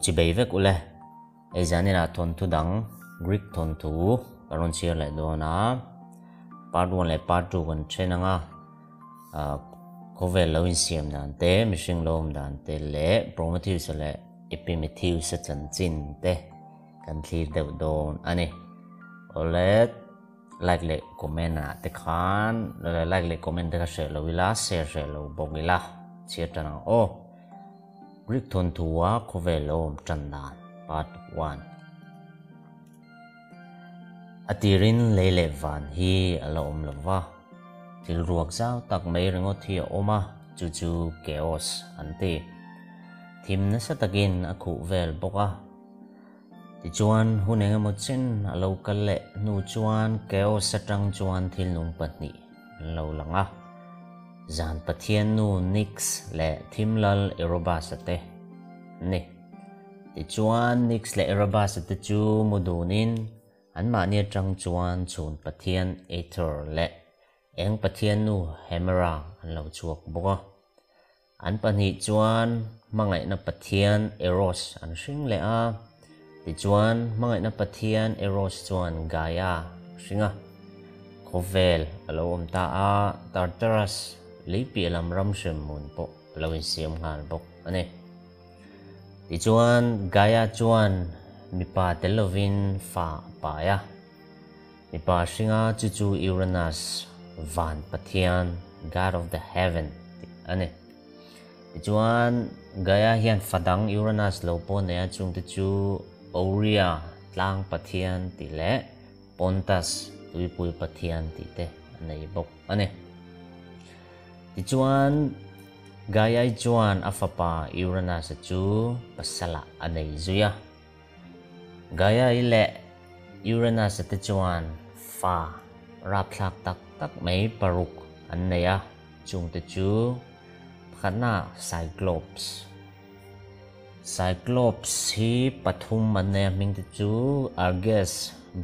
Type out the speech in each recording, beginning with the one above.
chỉ bày vek ule ai zani na thon thu dang Greek thon thu karon chia lại do na part 1 lại part 2 kan chena nga ko ve lo in siam dan te mishing lom dan te le Prometheus le Epimetheus sa chan chin te kan thlir deuh don ani ole like le comment na te khan like le comment te ka share lo ila share lo bogila chia tan o Greek thon thua ko ve lom chan dan part 1 atirin lele van hi alom lova til ruak zau tak mai ringot hi oma chu chaos ante thim na sa tagin aku vel boka ti chuan hunenga mo chen alo kal le nu chuan chaos satang chuan thil nung patni lo langa zan pathian nu nix le thimlal erobas ate ni ti chuan nix le erobas ate chu mudunin an ma nia tang chuan chun pathian Aether le eng pathian nu Hemera an lo chuak boka an pani chuan mangai na pathian Eros an hring le a ti chuan mangai na pathian Eros chuan Gaia hringa khovel alo om ta a Tartarus leipi lam ram shem mun po lo in siam ngal bok ane ti chuan Gaia chuan mipa telovin fa pa ya mipa hringa chu Uranus van pathian God of the heaven ane chuan Gaia hian fadang Uranus lo po ne chung te chu Aurea tlang pathian ti le Pontus tuipui pathian ti te anei bok ane ti chuan Gaia chuan afapa Uranus chu pasala anei zuya Gaia ile Uranus te chuan fa rap thak tak mai paruk anneya chung te chu khana Cyclops hi pathum anne ming te chu Argus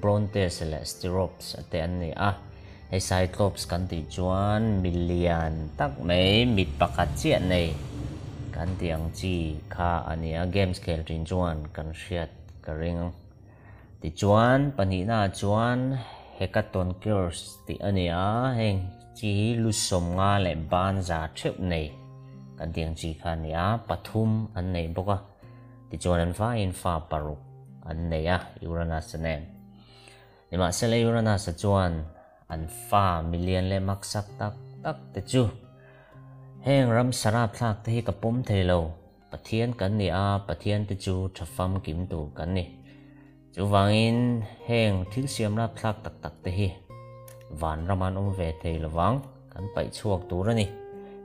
Brontes le Sterops ate anne a he Cyclops kan ti chuan million tak mai mit pakhat chi nei kan tiang chi kha ania game scale rin chuan kan hriat ka ring ti chuan pani na chuan Hecaton curse ti ania heng chi lusom nga le ban za thep nei kan tiang chi kha nia pathum an nei boka ti chuan an fa in fa paruk an nei a Uranus ne nima sele Uranus chuan an fa million le maksak tak te chu heng ram sarap thak te hi kapum thelo pathian kan ni a pathian te chu thafam kim tu kan ni chu wangin heng thil siam rap thak tak te hi van raman ve thei lawang kan pai chuak tur ani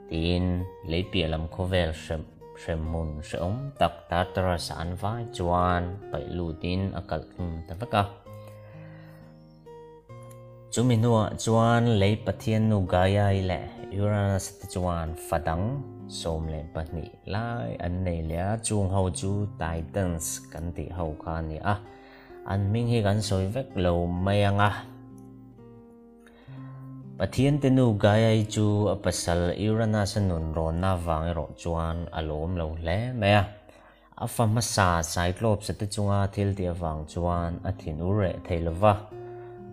tin leipi lam khovel shem mun shom tak Tartarus an vai chuan pai lutin akal tavaka chuminua chuan lei pathian nu Gaia ile Uranus te chuan fadang som le pani lai an nei le chung ho chu Titans kan ti ho kha ni a an ming hi kan soi vek lo mayanga pathian te nu Gaia chu apasal Uranus nun ron na wang ro chuan alom lo le maya afamasa Cyclops te chunga thil ti awang chuan athin ure theilova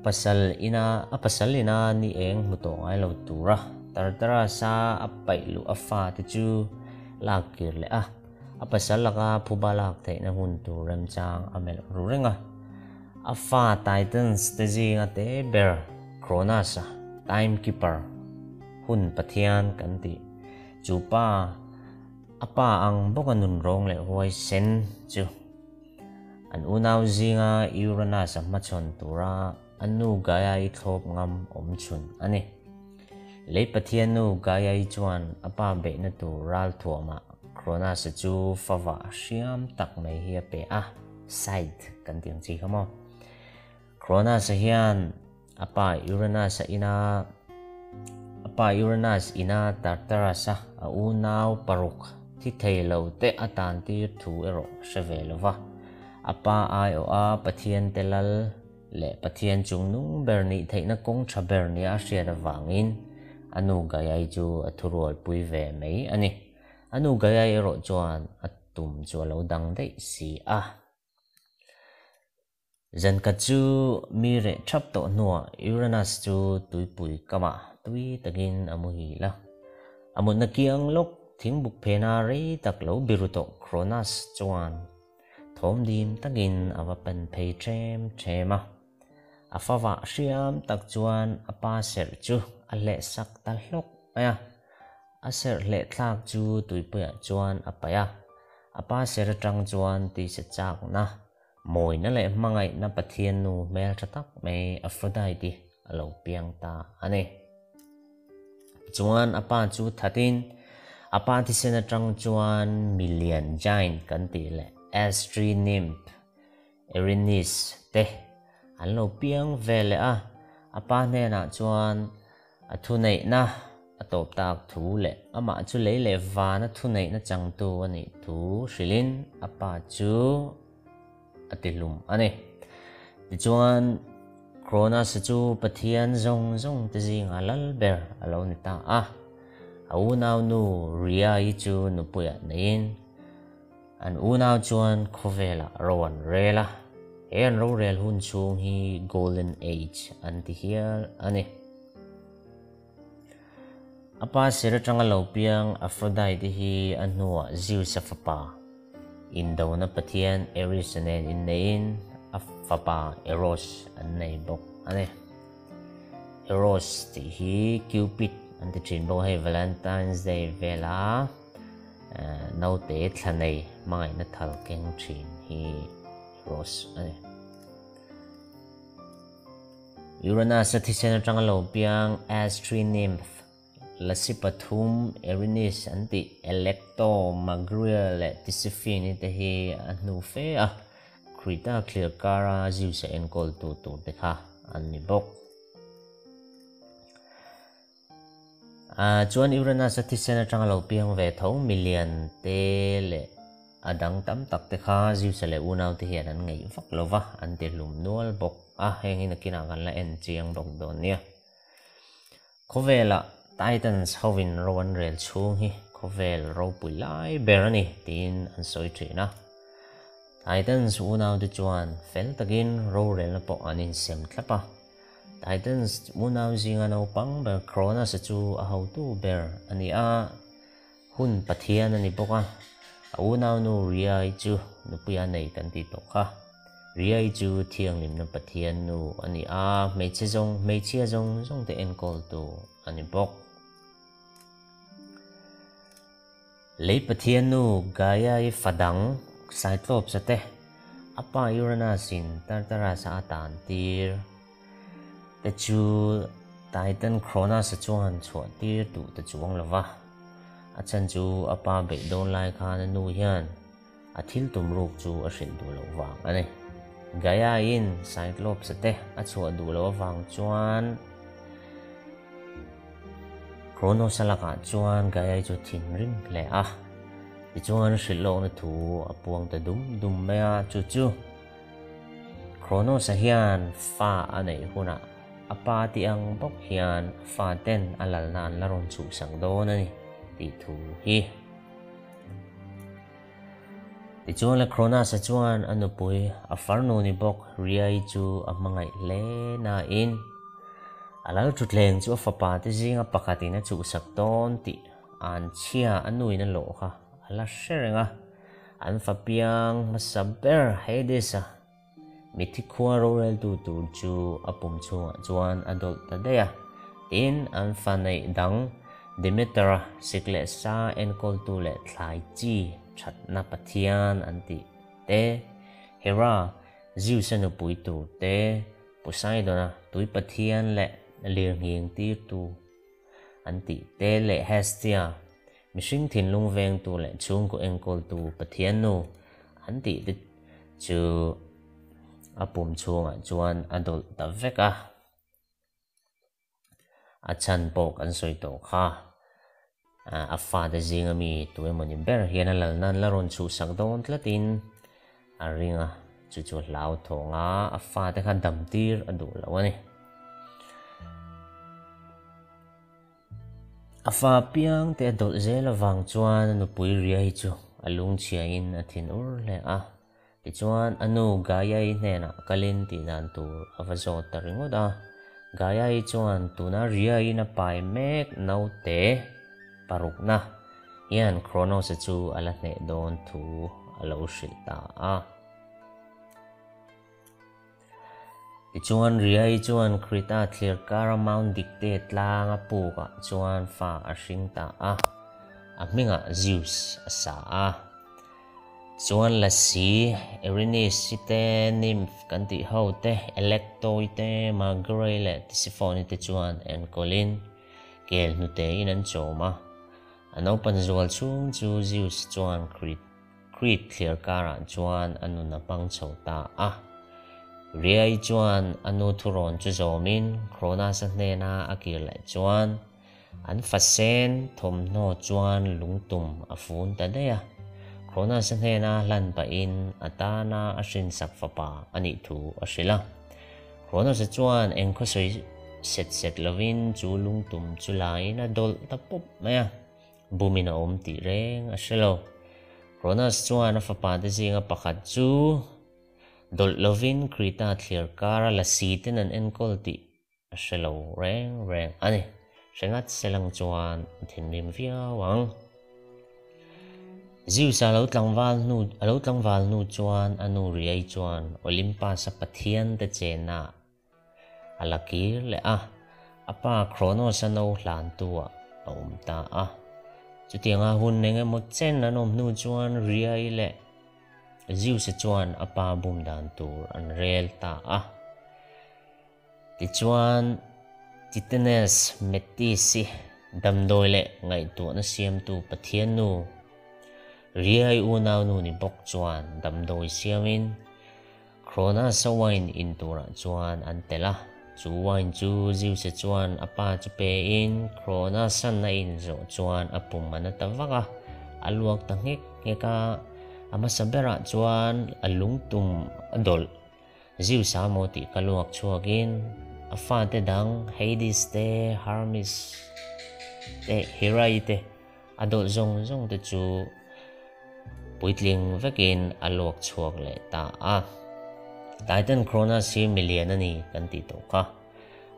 apasal ina ni eng muto ngai lo tura Tartarasa apai lu afa te chu lakir le a apasal laka phubalak theina hun tu rem chang amel rurenga afa Titans te zinga te ber Cronus timekeeper hun pathian kan ti chupa apa ang bokanun rong le hoi sen chu an unaw zinga Uranus machon tura anu Gaia I thop ngam omchun ani le pathian nu Gaia chuan apa be na tu ral thuama Cronus chu fawa siam tak mai hi pe a side kan tiang chi khamo Cronus hian apa Uranus ina Tartarus a unaw paruk thi theilo te atan ti thu ero shevelova apa ai o a pathian telal le pathian chung nung berni theina kong thaber ni a hriat awangin anu Gaia chu athurol pui ve mai ani anu Gaia ero chuan tùm chua lâu đăng đấy xì à dân cả chú mi rệ chấp tổ nua Uranus chú túi bùi kama túi tagin amuhi la amun na kiang lok thing buk phena re tak lo biruto Cronus chuan thom dim tagin avapan phei chema afawa siam tak chuan apa ser chu ale sak tal hlok aya aser le thlak chu tuipuya chuan apaya apa ser tang chuan ti se chak na moi na le mangai na pathian nu mel thatak me Aphrodite alo piang ta ane chuan apa chu thatin apa ti se na tang chuan million giant kan ti le Astri nymph Erinis te alo piang vele a apa ne na chuan thu nei na atop tak thu le ama chu lei le va na thu nei na chang tu ani thu shilin apa chu atilum ane ti chuan Cronus chu pathian zong zong te jing alal ber alo ni ta a au nau nu ria I chu nu puya nein an u nau chuan khovela rowan rela en ro rel hun chung hi golden age anti hial ane apa sira tanga lo piang Aphrodite hi anua Zeus afapa indo na pathian Ares anen in nein afapa Eros anei bok ane Eros ti hi Cupid anti chin bo hai Valentine's Day vela nau te thlanei mangai na thal keng chin hi Eros ane Uranus ti sena tanga lo piang Astri nymph Lasipathum Erinis anti Electo Magriel le Tisiphone te hi anu fe a Krita clear kara Zeus en kol tu te kha ani bok chuan Uranus ti sena tanga lo piang ve tho million te le adang tam tak te kha Zeus le unau te hian an ngei vak lova an te lum nual bok hengin akina kan la en chiang bok don nia khovela Titans hovin rowan rel chung hi khovel ro pulai berani tin an soi trina Titans unau de chuan fel takin ro rel na po anin sem thlapa Titans unau zinga no pang ber Cronus chu a ho tu ber ani a hun pathian ani boka unau nu ria chu nu puya nei kan ti to kha ria chu thiang lim na pathian nu ani a meiche zong te en kol tu ani bok lấy pathian nu Gaia I fadang Cyclops te apa Uranus in tartara sa atan tir te chu Titan Cronus chuan chuan tir tu te chuang lova achan chu apa be don lai khan nu hian athil tum ruk chu a hril du lo wang ane Gaia in Cyclops te a chu du lo wang chuan Cronus alaka chuan Gaia chu thin rim le a ti chuan hrilo na thu apuang ta dum mea chu Cronus hian fa anei huna apa ti ang bok hian fa ten alal nan laron chu sang don ani ti thu hi ti chuan la Cronus chuan anupui a farnu ni bok ria chu amangai le na in alal chutleng chu fapa te zinga pakhatina chu sak ton ti an chia anui na lo kha ala sherenga an fapiang masaber Hades mithikua rorel tu chu apum chuan adol ta deya in an fanei dang Demeter sikle sa en kol tu le thlai chi that na pathian anti te Hera Zeus anu pui tu te Poseidon tui pathian le liang hieng tir tu anti te le Hestia mishing thin lung veng tu le chung ko engkol tu pathian nu anti de chu apum chunga chuan adol ta veka achan pok an soi to kha afa de zinga mi tu emoni ber hian alal nan laron chu sak don tlatin aringa chu lau thonga afa te khan dam tir adu lawani afa piang te dol zela wang chuan nu pui ria hi chu alung chia in athin ur le a ti chuan anu Gaia I hna kalin ti dan tur avazo taringoda Gaia I chuan tuna ria in a pai mek no te paruk na yan Kronos chu ala hne don thu alo shilta a ti chuan ria I chuan Krita thlir kara mount dictate langa puka chuan fa a hringta a minga Zeus asa a chuan la si Erinis ite nymph kan ti ho te Electo ite Margaret le Tisiphone te chuan en Colin kel nu te in an choma ano pan zual chung chu Zeus chuan Crete thlir kara chuan anu na pang chota a ria I chuan anu thuron chu zomin Kronos a hne na akir le chuan an fasen thom no chuan lungtum a fun ta deya Kronos a hne na hlan pa in atana a hrin sak fapa ani thu a hrila Kronos a chuan engkhosoi set lovin chu lungtum chu lain a dol ta pop maya bumin a om ti reng a hrelo Kronos chuan a fapa te zinga pakhat chu dol lovin Krita thlir kara la si ten an enkol ti a hrelo reng ani hrengat selang chuan thinrim viawang Zeus alo tlangwal nu chuan anu ria I chuan Olympus a pathian te chena alakir le a apa Kronos ano hlan tua a umta a chutianga hun nenge mo chen anom nu chuan ria I le Zeus chuan apa bum dan tur an rel ta a ti chuan Titanes Metis damdoi le ngai tu na siam tu pathian nu ria I unaw nu ni bok chuan damdoi siamin Kronos a wine in tura chuan an tela chu wine chu Zeus chuan apa chu pe in Kronos an na in zo chuan apum mana tawaka aluak ta ngeka ama sabera chuan alungtum adol Zeus a mo ti kaluak chuakin afa te dang Hades te Hermes te Hera te adol zong te chu puitling vekin aluak chuak le ta a Titan Kronos hi million ani kan ti to ka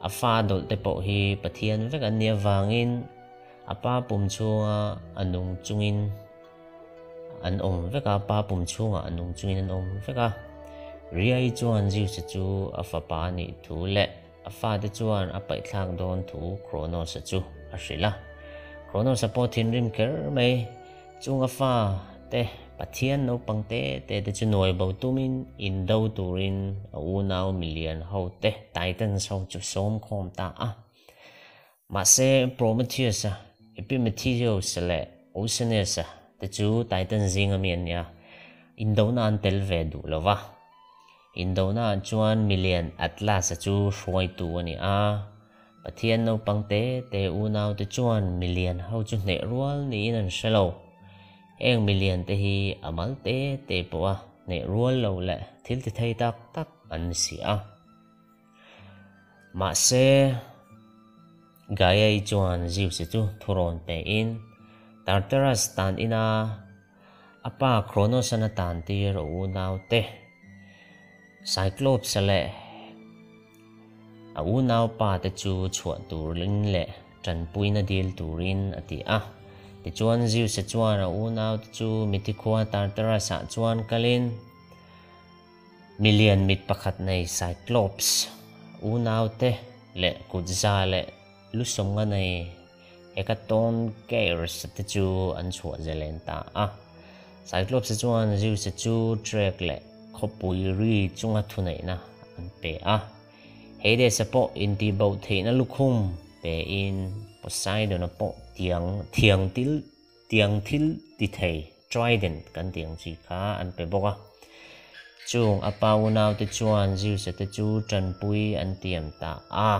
afa dol te po hi pathian vek an nia wangin apa pum chunga anung chungin an om veka pa pum chunga anung chungin an om veka ria I chuan Zeus chu afapa ni thu le afa te chuan apai thlang don thu Kronos chu a hrila Kronos a po thinrim ker mai chung afa te pathian no pangte te chu noi bo tumin in do turin a unaw million ho te Titan so chu som khom ta a ma se Prometheus Epimetheus le Oceanus te chu Titan zinga mian ya indona an tel ve du lova indona chuan million Atlas chu hroi tu ani a pathian no pangte te unaw te chuan million ho chu hne rual ni in an shelo eng million te hi amal te po a ne rual lo le thil ti thei tak an si a ma se Gaia I chuan Zeus chu thuron pe in Tartarus tan ina apa Kronos ana tan tir unaw te Cyclops le a unaw pa te chu chuan turin le tranpui na dil turin ati a ti chuan Zeus chuan a unaw te chu Mythicoa Tartarus a chuan kalin million mit pakhat nei Cyclops unaw te le kutza le lusom nga nei Hecaton Cares te chu an chua zelen ta a Cyclops chuan Zeus chu trek le khopui ri chunga thunei na an pe a Hades po in ti bo theina lukhum pe in Poseidon po tiang til ti thei trident kan tiang chi kha an pe boka chung apa unaw te chuan Zeus te chu tranpui an tiam ta a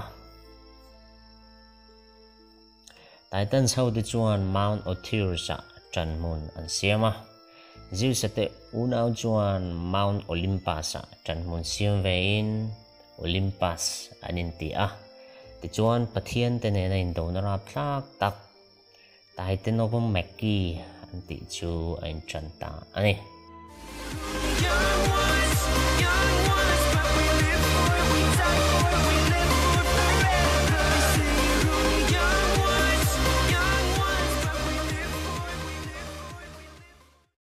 Titan ho te chuan Mount Othyrus tranmun an siama Zeus te unaw chuan Mount Olympus tranmun siam vein Olympus anin ti a ti chuan pathian te ne na in do na ra thlak tak Titan of Mekki an ti chu ein chan ta ani